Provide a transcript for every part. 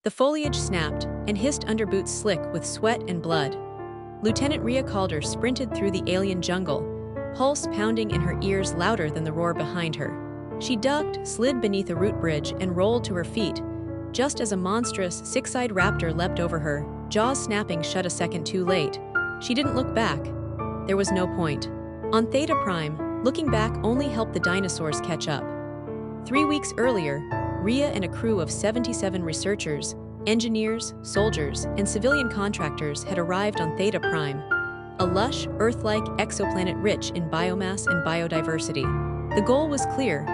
The foliage snapped, and hissed under boots slick with sweat and blood. Lieutenant Rhea Calder sprinted through the alien jungle, pulse pounding in her ears louder than the roar behind her. She ducked, slid beneath a root bridge, and rolled to her feet, just as a monstrous, six-eyed raptor leapt over her, jaws snapping shut a second too late. She didn't look back. There was no point. On Theta Prime, looking back only helped the dinosaurs catch up. 3 weeks earlier, Rhea and a crew of 77 researchers, engineers, soldiers, and civilian contractors had arrived on Theta Prime, a lush, Earth-like exoplanet rich in biomass and biodiversity. The goal was clear: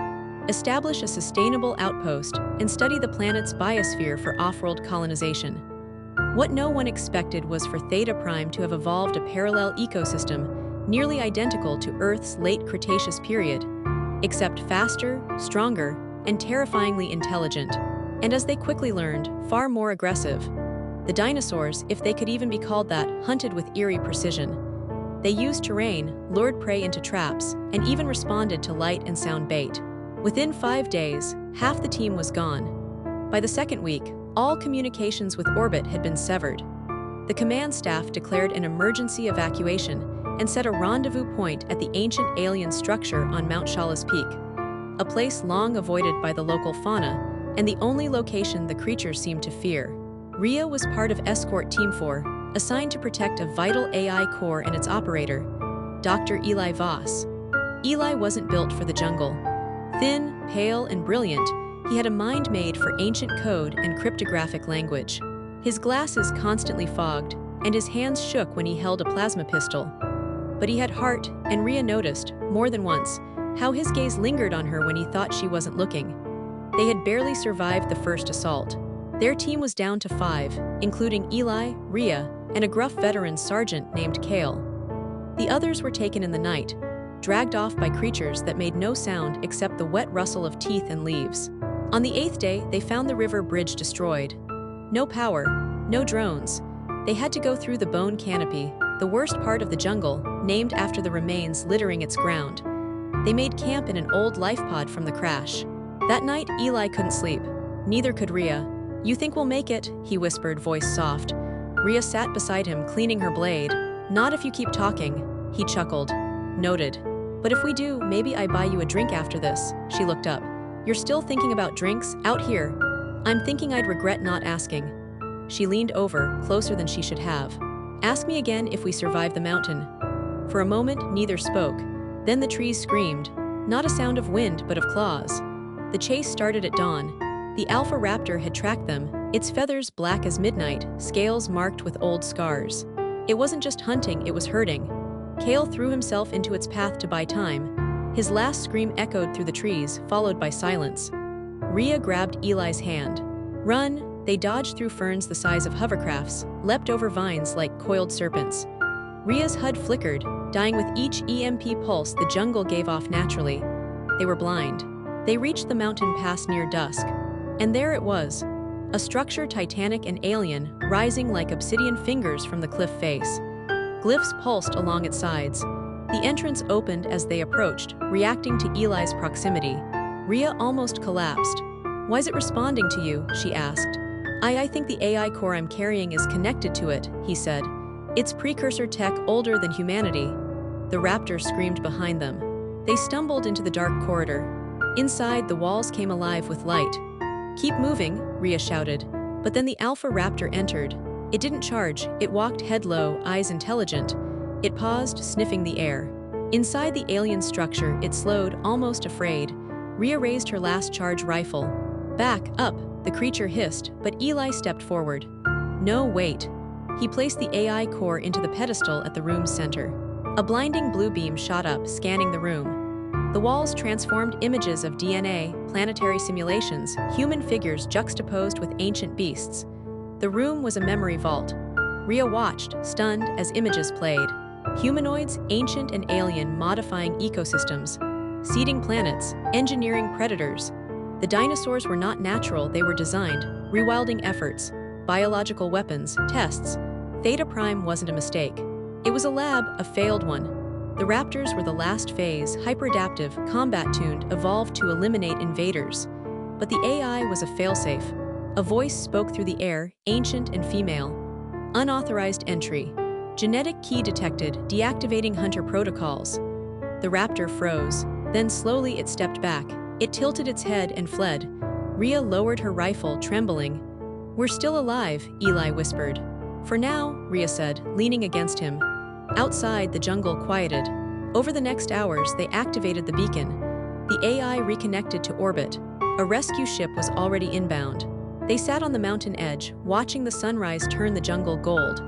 establish a sustainable outpost and study the planet's biosphere for off-world colonization. What no one expected was for Theta Prime to have evolved a parallel ecosystem nearly identical to Earth's late Cretaceous period, except faster, stronger, and terrifyingly intelligent, and as they quickly learned, far more aggressive. The dinosaurs, if they could even be called that, hunted with eerie precision. They used terrain, lured prey into traps, and even responded to light and sound bait. Within 5 days, half the team was gone. By the second week, all communications with orbit had been severed. The command staff declared an emergency evacuation and set a rendezvous point at the ancient alien structure on Mount Shala's Peak, a place long avoided by the local fauna and the only location the creatures seemed to fear. Rhea was part of Escort Team 4, assigned to protect a vital AI core and its operator, Dr. Eli Voss. Eli wasn't built for the jungle. Thin, pale, and brilliant, he had a mind made for ancient code and cryptographic language. His glasses constantly fogged, and his hands shook when he held a plasma pistol. But he had heart, and Rhea noticed, more than once, how his gaze lingered on her when he thought she wasn't looking. They had barely survived the first assault. Their team was down to 5, including Eli, Rhea, and a gruff veteran sergeant named Kale. The others were taken in the night, dragged off by creatures that made no sound except the wet rustle of teeth and leaves. On the 8th day, they found the river bridge destroyed. No power, no drones. They had to go through the bone canopy, the worst part of the jungle, named after the remains littering its ground. They made camp in an old life pod from the crash. That night, Eli couldn't sleep. Neither could Rhea. "You think we'll make it?" he whispered, voice soft. Rhea sat beside him, cleaning her blade. "Not if you keep talking," he chuckled. "Noted. But if we do, maybe I buy you a drink after this." She looked up. "You're still thinking about drinks? Out here. I'm thinking I'd regret not asking." She leaned over, closer than she should have. "Ask me again if we survive the mountain." For a moment, neither spoke. Then the trees screamed. Not a sound of wind, but of claws. The chase started at dawn. The alpha raptor had tracked them, its feathers black as midnight, scales marked with old scars. It wasn't just hunting, it was herding. Kale threw himself into its path to buy time. His last scream echoed through the trees, followed by silence. Rhea grabbed Eli's hand. "Run!" They dodged through ferns the size of hovercrafts, leapt over vines like coiled serpents. Rhea's HUD flickered, dying with each EMP pulse the jungle gave off naturally. They were blind. They reached the mountain pass near dusk. And there it was, a structure titanic and alien, rising like obsidian fingers from the cliff face. Glyphs pulsed along its sides. The entrance opened as they approached, reacting to Eli's proximity. Rhea almost collapsed. "Why is it responding to you?" she asked. I think the AI core I'm carrying is connected to it," he said. "It's precursor tech older than humanity." The raptor screamed behind them. They stumbled into the dark corridor. Inside, the walls came alive with light. "Keep moving," Rhea shouted. But then the alpha raptor entered. It didn't charge, it walked head low, eyes intelligent. It paused, sniffing the air. Inside the alien structure, it slowed, almost afraid. Rhea raised her last charge rifle. "Back, up," the creature hissed, but Eli stepped forward. "No, wait." He placed the AI core into the pedestal at the room's center. A blinding blue beam shot up, scanning the room. The walls transformed images of DNA, planetary simulations, human figures juxtaposed with ancient beasts. The room was a memory vault. Rhea watched, stunned, as images played. Humanoids, ancient and alien, modifying ecosystems, seeding planets, engineering predators. The dinosaurs were not natural, they were designed, rewilding efforts, biological weapons, tests. Theta Prime wasn't a mistake. It was a lab, a failed one. The raptors were the last phase, hyperadaptive, combat-tuned, evolved to eliminate invaders. But the AI was a failsafe, A voice spoke through the air, ancient and female. Unauthorized entry. Genetic key detected, deactivating hunter protocols. The raptor froze. Then slowly it stepped back. It tilted its head and fled. Rhea lowered her rifle, trembling. "We're still alive," Eli whispered. "For now," Rhea said, leaning against him. Outside, the jungle quieted. Over the next hours, they activated the beacon. The AI reconnected to orbit. A rescue ship was already inbound. They sat on the mountain edge, watching the sunrise turn the jungle gold.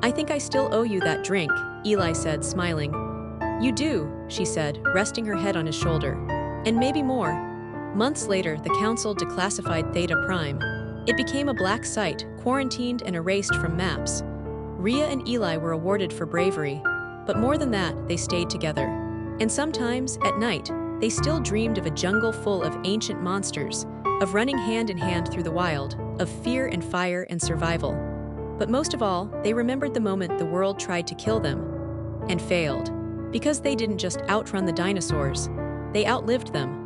"I think I still owe you that drink," Eli said, smiling. "You do," she said, resting her head on his shoulder. "And maybe more." Months later, the council declassified Theta Prime. It became a black site, quarantined and erased from maps. Rhea and Eli were awarded for bravery. But more than that, they stayed together. And sometimes, at night, they still dreamed of a jungle full of ancient monsters, of running hand in hand through the wild, of fear and fire and survival. But most of all, they remembered the moment the world tried to kill them and failed. Because they didn't just outrun the dinosaurs, they outlived them.